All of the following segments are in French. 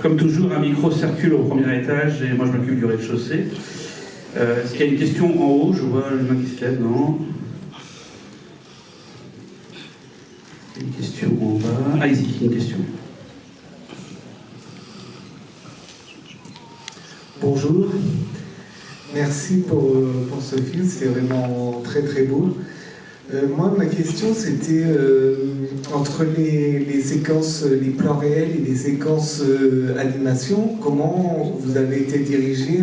Comme toujours, un micro circule au premier étage et moi je m'occupe du rez-de-chaussée. Est-ce qu'il y a une question en haut? Je vois le main qui se lève, non? Une question en bas. Ah, ici, une question. Bonjour. Merci pour ce film, c'est vraiment très très beau. Moi, ma question, c'était entre les séquences, les plans réels et les séquences animation, comment vous avez été dirigé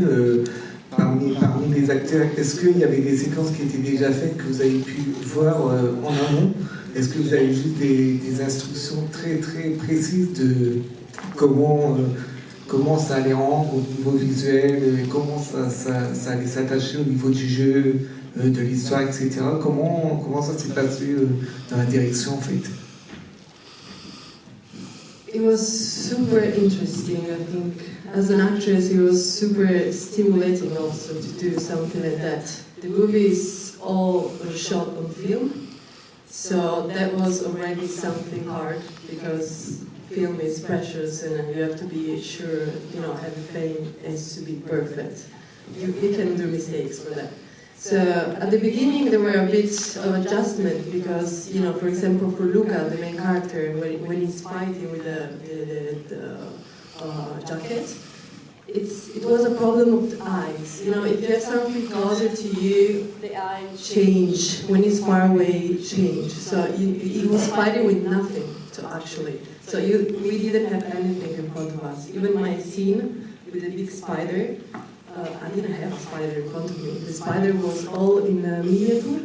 parmi les acteurs? Est-ce qu'il y avait des séquences qui étaient déjà faites que vous avez pu voir en amont? Est-ce que vous avez juste des instructions très très précises de comment ça allait rendre au niveau visuel, comment ça allait s'attacher au niveau du jeu, de l'histoire, etc. Comment ça s'est passé dans la direction en fait? It was super interesting, I think. As an actress, it was super stimulating also to do something like that. The movie is all shot on film, so that was already something hard because film is precious and you have to be sure, everything is to be perfect. You can do mistakes for that. So at the beginning there were a bit of adjustment because, for example, for Luca, the main character, when he's fighting with the jacket, it was a problem of the eyes. If you have something closer to you, the eyes change. When it's far away, change. So he was fighting with nothing, actually. So we didn't have anything in front of us. Even my scene with the big spider, I didn't have a spider in front of me. The spider was all in a miniature,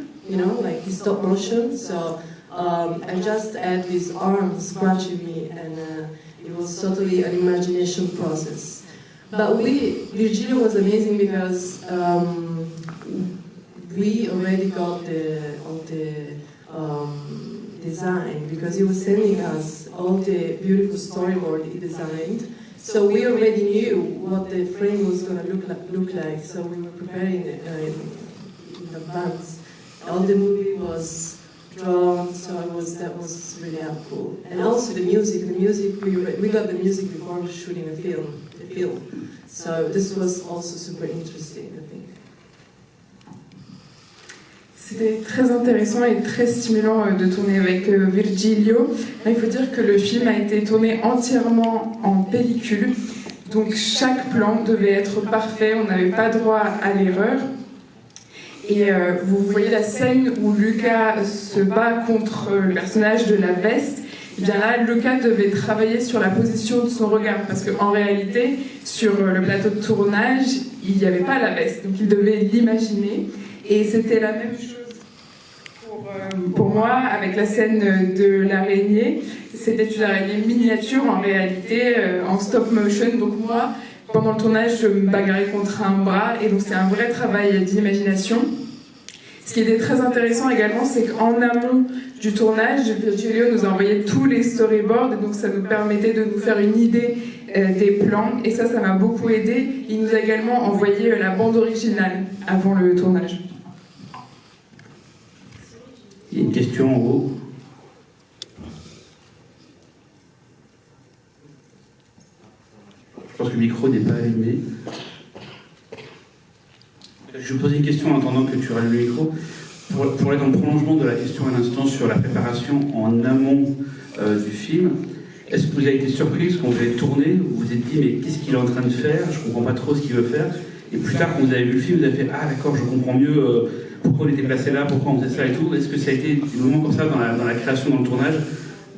like stop motion. So I just had his arm scratching me, and it was totally an imagination process. But Virgilio was amazing because we already got all the design, because he was sending us all the beautiful storyboard he designed. So we already knew what the frame was going to look like. So we were preparing it in advance. All the movie was drawn, so that was really helpful. And also the music we got the music before shooting the film. So this was also super interesting, I think. C'était très intéressant et très stimulant de tourner avec Virgilio. Là, il faut dire que le film a été tourné entièrement en pellicule, donc chaque plan devait être parfait, on n'avait pas droit à l'erreur. Et vous voyez la scène où Luca se bat contre le personnage de la veste. Et bien là, Luca devait travailler sur la position de son regard, parce qu'en réalité, sur le plateau de tournage, il n'y avait pas la veste, donc il devait l'imaginer. Et c'était la même chose pour moi avec la scène de l'araignée. C'était une araignée miniature en réalité, en stop motion. Donc moi, pendant le tournage, je me bagarrais contre un bras, et donc c'est un vrai travail d'imagination. Ce qui était très intéressant également, c'est qu'en amont du tournage, Virgilio nous a envoyé tous les storyboards, et donc ça nous permettait de nous faire une idée des plans, et ça m'a beaucoup aidé. Il nous a également envoyé la bande originale avant le tournage. Il y a une question en haut. Je pense que le micro n'est pas allumé. Je vais poser une question en attendant que tu rallumes le micro. Pour aller dans le prolongement de la question à l'instant sur la préparation en amont du film, est-ce que vous avez été surprise quand vous avez tourné, vous vous êtes dit mais qu'est-ce qu'il est en train de faire? Je ne comprends pas trop ce qu'il veut faire. Et plus tard, quand vous avez vu le film, vous avez fait ah d'accord, je comprends mieux pourquoi on était placé là, pourquoi on faisait ça et tout. Est-ce que ça a été des moments comme ça dans la création, dans le tournage,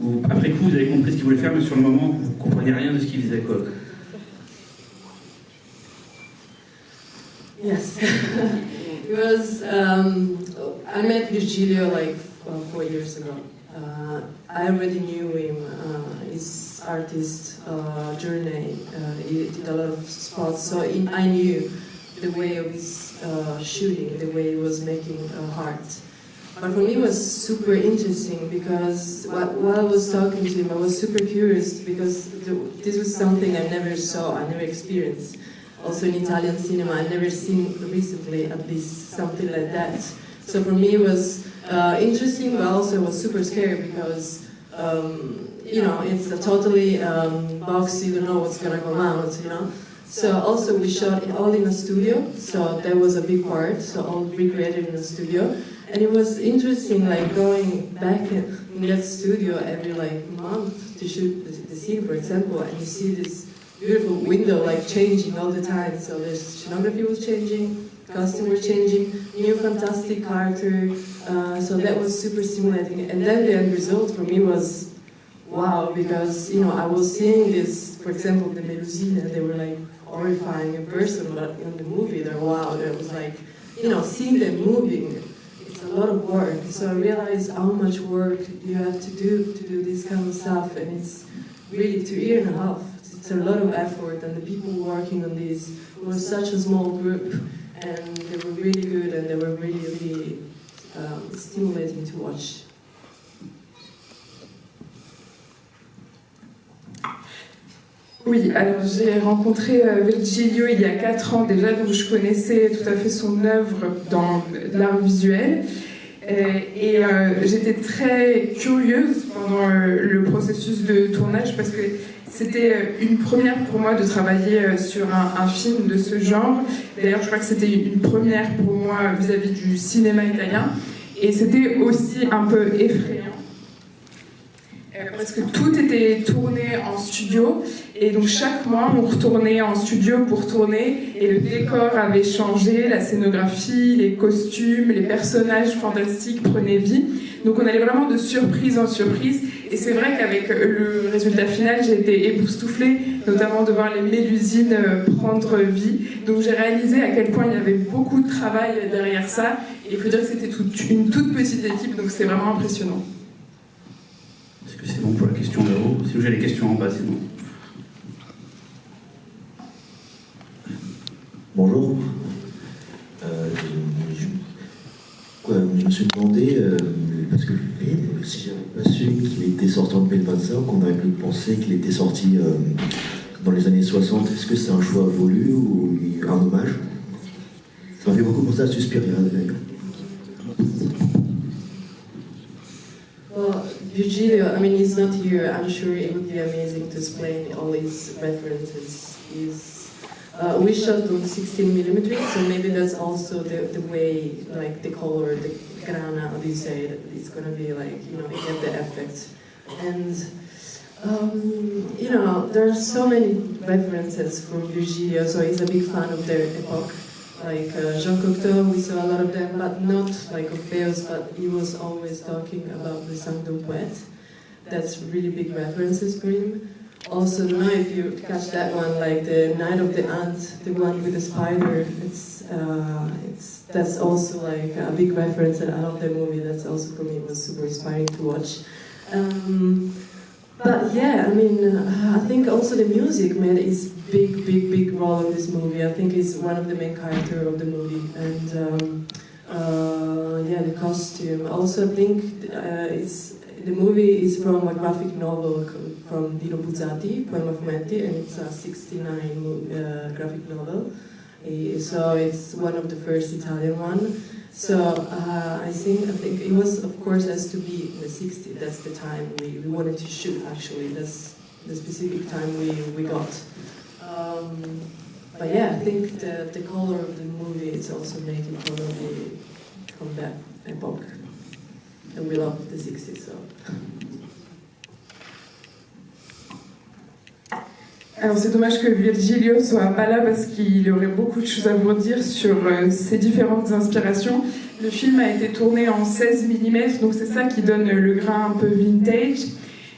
où après coup vous avez compris ce qu'il voulait faire, mais sur le moment vous ne compreniez rien de ce qu'il faisait quoi? Yes. It was, I met Virgilio like 4 years ago. I already knew him, his artist journey. He did a lot of spots, so I knew the way of his shooting, the way he was making art. But for me it was super interesting because while I was talking to him, I was super curious because this was something I never saw, I never experienced. Also in Italian cinema, I've never seen recently, at least, something like that. So for me it was interesting, but also it was super scary because you know, it's a totally box, you don't know what's gonna come out, you know. So also we shot it all in a studio, so that was a big part, so all recreated in a studio. And it was interesting, like going back in that studio every like month to shoot the scene, for example, and you see this beautiful window like changing all the time. So the scenography was changing, costume was changing, new fantastic character. So that was super stimulating. And then the end result for me was wow, because you know I was seeing this, for example, the Melusine, and they were like horrifying in person, but in the movie they're wow. It was like, you know, seeing them moving. It's a lot of work. So I realized how much work you have to do this kind of stuff, and it's really 2 years and a half. It's a lot of effort, and the people working on this were such a small group, and they were really good, and they were really, really stimulating to watch. Oui, alors j'ai rencontré Virgilio il y a 4 ans déjà, donc je connaissais tout à fait son œuvre dans l'art visuel. Et j'étais très curieuse pendant le processus de tournage parce que c'était une première pour moi de travailler sur un film de ce genre. D'ailleurs, je crois que c'était une première pour moi vis-à-vis du cinéma italien. Et c'était aussi un peu effrayant. Parce que tout était tourné en studio et donc chaque mois on retournait en studio pour tourner et le décor avait changé, la scénographie, les costumes, les personnages fantastiques prenaient vie. Donc on allait vraiment de surprise en surprise et c'est vrai qu'avec le résultat final j'ai été époustouflée, notamment de voir les Mélusines prendre vie. Donc j'ai réalisé à quel point il y avait beaucoup de travail derrière ça et il faut dire que c'était une toute petite équipe, donc c'est vraiment impressionnant. Est-ce que c'est bon pour la question de haut? Si j'ai les questions en bas, c'est bon. Bonjour. Je me suis demandé, parce que le film, si j'avais pas su qu'il était sorti en 2025, on aurait pu penser qu'il était sorti dans les années 60. Est-ce que c'est un choix voulu ou un hommage? Ça m'a fait beaucoup penser à Suspiria, d'ailleurs. Well, Virgilio, I mean, he's not here. I'm sure it would be amazing to explain all his references. We shot on 16mm, so maybe that's also the way, like the color, the grana, how do you say it? It's gonna be like, you know, you get the effect. And, you know, there are so many references from Virgilio, so he's a big fan of their epoch. Like Jean Cocteau, we saw a lot of them, but not like Orpheus, but he was always talking about the Sang d'un Poète. That's really big references for him. Also, I don't know if you catch that one, like the Night of the Ant, the one with the spider. That's also like a big reference, and I love that movie. That's also for me was super inspiring to watch. But yeah, I mean, I think also the music made its big role in this movie. I think it's one of the main characters of the movie, and yeah, the costume. Also, I think the movie is from a graphic novel from Dino Buzzati, Poema Fumetti, and it's a 69 graphic novel. So it's one of the first Italian one. So I think it was, of course, has to be in the 60s. That's the time we wanted to shoot, actually. That's the specific time we got. But yeah, I think the color of the movie is also making probably from that epoch. And we love the 60s, so... Alors c'est dommage que Virgilio soit pas là parce qu'il aurait beaucoup de choses à vous dire sur ses différentes inspirations. Le film a été tourné en 16 mm, donc c'est ça qui donne le grain un peu vintage.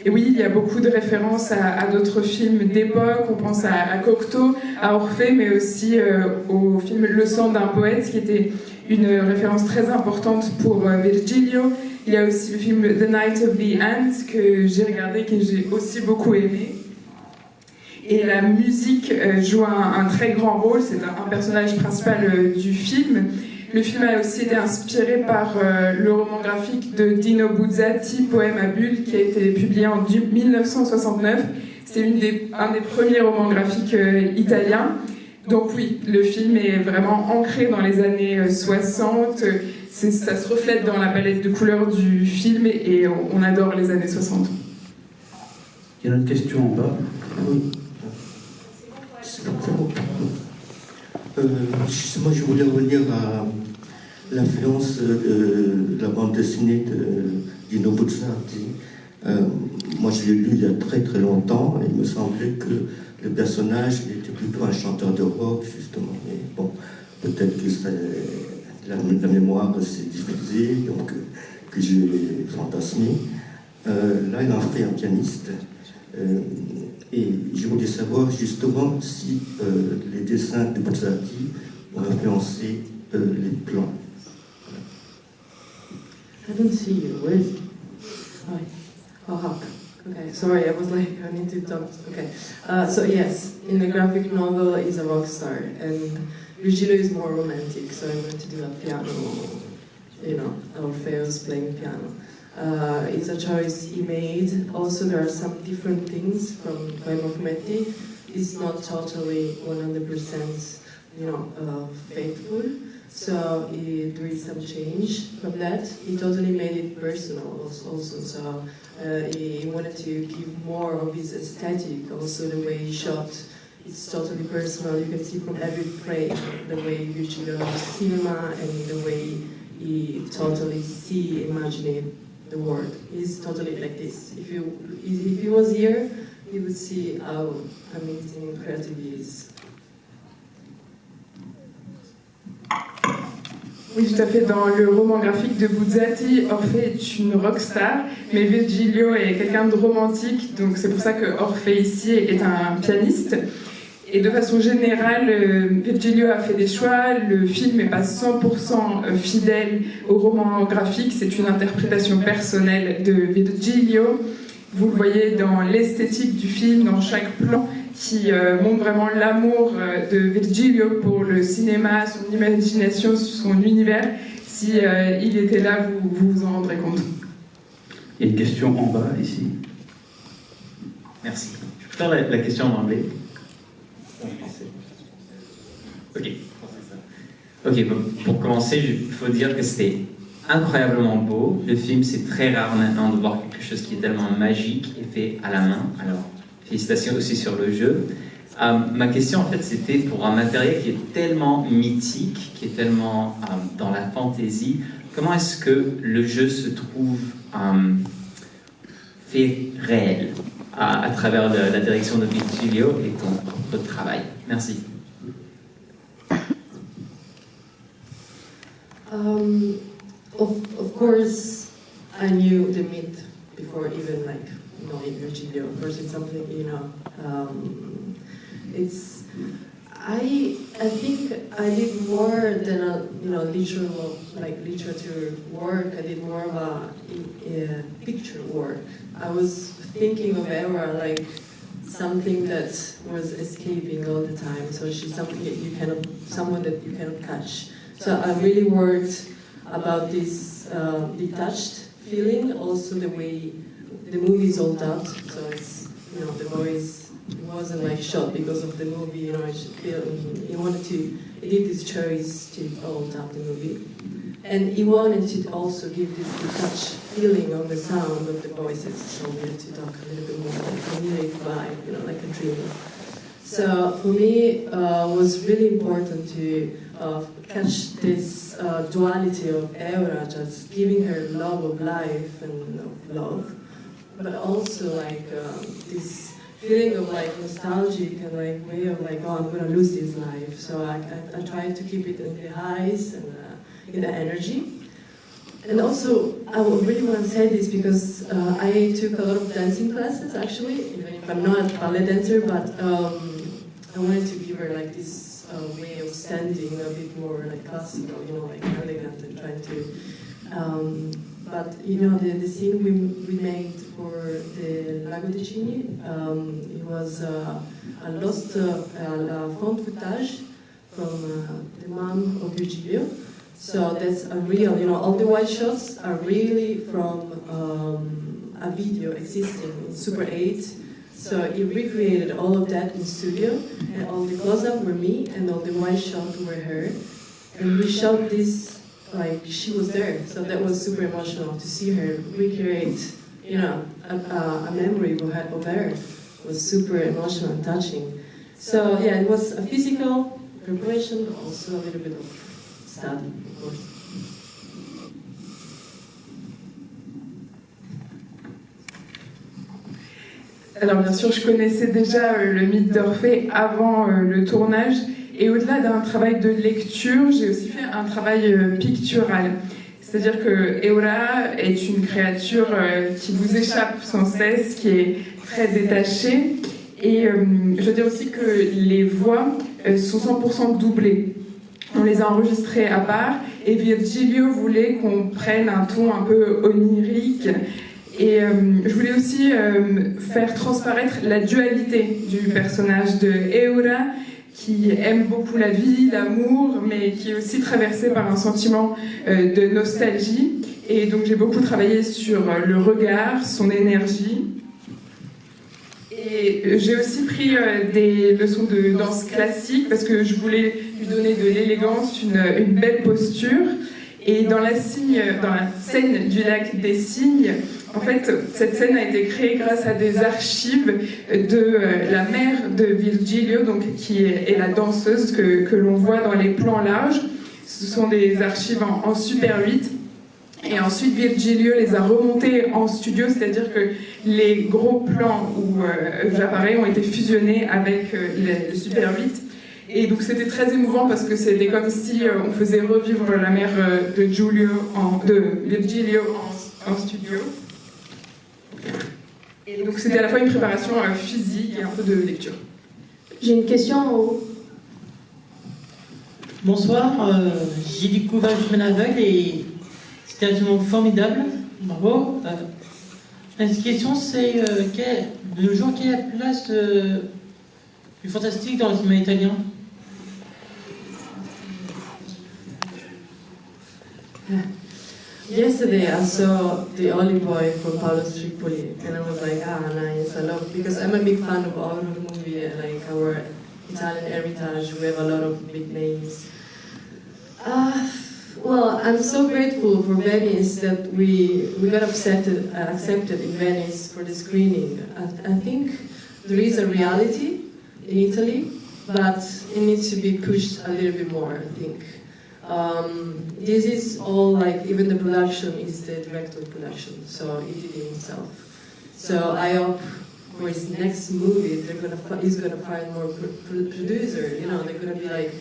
Et oui, il y a beaucoup de références à d'autres films d'époque. On pense à Cocteau, à Orphée, mais aussi au film Le sang d'un poète, qui était une référence très importante pour Virgilio. Il y a aussi le film The Night of the Ant, que j'ai regardé, que j'ai aussi beaucoup aimé. Et la musique joue un très grand rôle, c'est un personnage principal du film. Le film a aussi été inspiré par le roman graphique de Dino Buzzati, Poème à bulles, qui a été publié en 1969. C'est un des premiers romans graphiques italiens. Donc oui, le film est vraiment ancré dans les années 60. Ça se reflète dans la palette de couleurs du film et on adore les années 60. Il y a une question en bas. Oui. C'est bon. Justement, je voulais revenir à l'influence de la bande dessinée de Dino Buzzati. Moi, je l'ai lu il y a très très longtemps et il me semblait que le personnage était plutôt un chanteur de rock, justement. Mais bon, peut-être que la mémoire s'est diffusée, donc que j'ai fantasmé. Là, il en fait un pianiste. Et je voulais savoir justement si les dessins de Buzzati ont influencé les plans. I don't see you. Where is it? Oh, okay. Sorry, I was like, I need to talk. Okay. So yes, in the graphic novel, he's a rock star, and Virgilio is more romantic. So I'm going to do a piano. You know, Orpheus playing piano. It's a choice he made. Also, there are some different things from Guillermo Fumetti. It's not totally 100%, faithful. So there is some change from that. He totally made it personal also. So he wanted to give more of his aesthetic. Also, the way he shot, it's totally personal. You can see from every frame the way Virgilio loves cinema and the way he totally imagine the world. He's totally like this. If he was here, he would see how amazing and creative he is. Oui, tout à fait. Dans le roman graphique de Buzzati, Orphée est une rockstar, mais Virgilio est quelqu'un de romantique, donc c'est pour ça que Orphée ici est un pianiste. Et de façon générale, Virgilio a fait des choix, le film n'est pas 100% fidèle au roman graphique, c'est une interprétation personnelle de Virgilio. Vous le voyez dans l'esthétique du film, dans chaque plan, qui montre vraiment l'amour de Virgilio pour le cinéma, son imagination, son univers. Si il était là, vous vous en rendrez compte. Il y a une question en bas, ici. Merci. Je peux faire la question en anglais? Ok, pour commencer, il faut dire que c'était incroyablement beau. Le film, c'est très rare maintenant de voir quelque chose qui est tellement magique et fait à la main. Alors, félicitations aussi sur le jeu. Ma question, en fait, c'était pour un matériel qui est tellement mythique, qui est tellement dans la fantaisie. Comment est-ce que le jeu se trouve fait réel à travers la direction de Virgilio et ton propre travail? Merci. Of course, I knew the myth before even knowing Virgilio. Of course, it's something it's. I think I did more than a literature work. I did more of a picture work. I was thinking of Era like something that was escaping all the time. So she's someone that you cannot catch. So I really worked about this detached feeling, also the way the movie is all dubbed. So it's, the voice wasn't shot because of the movie, he did this choice to all dub the movie. And he wanted to also give this detached feeling on the sound of the voices. So we had to talk a little bit more like a lyric vibe, like a dream. So for me, it was really important to catch this duality of Eura, just giving her love of life and of love, but also this feeling of nostalgic and way of oh, I'm gonna lose this life. So I tried to keep it in the highs and in the energy. And also, I really want to say this because I took a lot of dancing classes actually, even if I'm not a ballet dancer, but I wanted to give her this way of standing a bit more classical, elegant and trying to. But the scene we made for the Lago dei Cigni, it was a found footage from the mom of Virgilio. So that's a real, all the white shots are really from a video existing in Super 8. So he recreated all of that in studio, and all the close-up were me, and all the white shots were her. And we shot this like she was there. So that was super emotional to see her recreate, a memory of her was super emotional and touching. So yeah, it was a physical preparation, but also a little bit of study, of course. Alors bien sûr, je connaissais déjà le mythe d'Orphée avant le tournage, et au-delà d'un travail de lecture, j'ai aussi fait un travail pictural. C'est-à-dire que Eora est une créature qui vous échappe sans cesse, qui est très détachée, et je veux dire aussi que les voix sont 100% doublées. On les a enregistrées à part, et Virgilio voulait qu'on prenne un ton un peu onirique. Et je voulais aussi faire transparaître la dualité du personnage de Eora, qui aime beaucoup la vie, l'amour, mais qui est aussi traversé par un sentiment de nostalgie. Et donc j'ai beaucoup travaillé sur le regard, son énergie. Et j'ai aussi pris des leçons de danse classique parce que je voulais lui donner de l'élégance, une belle posture. Et dans la scène du lac des Cygnes, en fait, cette scène a été créée grâce à des archives de la mère de Virgilio, donc, qui est la danseuse que l'on voit dans les plans larges. Ce sont des archives en Super 8. Et ensuite, Virgilio les a remontés en studio, c'est-à-dire que les gros plans où j'apparais ont été fusionnés avec le Super 8. Et donc c'était très émouvant parce que c'était comme si on faisait revivre la mère de Virgilio en studio. Et donc c'était à la fois une préparation physique et un peu de lecture. J'ai une question en haut. Bonsoir, j'ai découvert Le Chemin aveugle et c'était absolument formidable. Bravo. La question c'est, de nos jours, quelle est la place du fantastique dans le cinéma italien? Yesterday I saw The Olive Boy from Paolo Stripoli and I was like, nice, I love, because I'm a big fan of horror movie, like our Italian heritage, we have a lot of big names. Well, I'm so grateful for Venice that we got accepted in Venice for the screening. I think there is a reality in Italy, but it needs to be pushed a little bit more, I think. This is all like, even the production is the director of production, so he did it himself. So I hope for his next movie, he's gonna find more producers. They're gonna be like,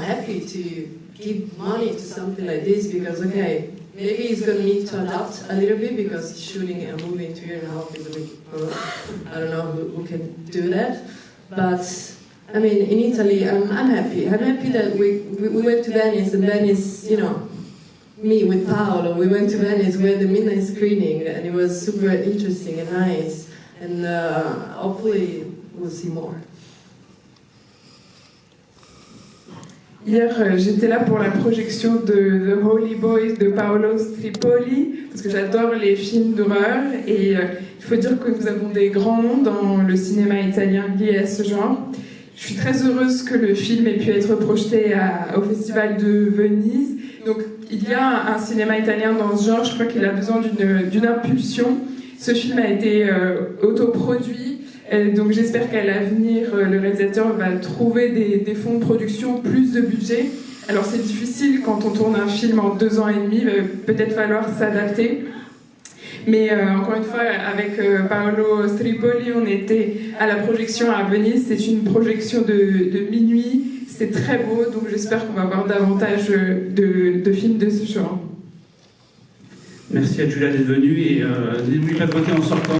happy to give money to something like this because maybe he's gonna need to adapt a little bit because shooting a movie in 2.5 years is a bit. I don't know who can do that, but. I mean, in Italy, I'm happy. I'm happy that we went to Venice, and Venice, me with Paolo, we went to Venice, we had the midnight screening, and it was super interesting and nice, and hopefully we'll see more. Hier, j'étais là pour la projection de The Holy Boys de Paolo Stripoli, parce que j'adore les films d'horreur, et il faut dire que nous avons des grands noms dans le cinéma italien liés à ce genre. Je suis très heureuse que le film ait pu être projeté au Festival de Venise. Donc, il y a un cinéma italien dans ce genre, je crois qu'il a besoin d'une impulsion. Ce film a été autoproduit, donc j'espère qu'à l'avenir, le réalisateur va trouver des fonds de production, plus de budget. Alors, c'est difficile quand on tourne un film en 2 ans et demi, peut-être falloir s'adapter. Mais encore une fois, avec Paolo Stripoli, on était à la projection à Venise. C'est une projection de minuit. C'est très beau, donc j'espère qu'on va avoir davantage de films de ce genre. Merci à Julia d'être venue et n'oubliez pas de voter en sortant.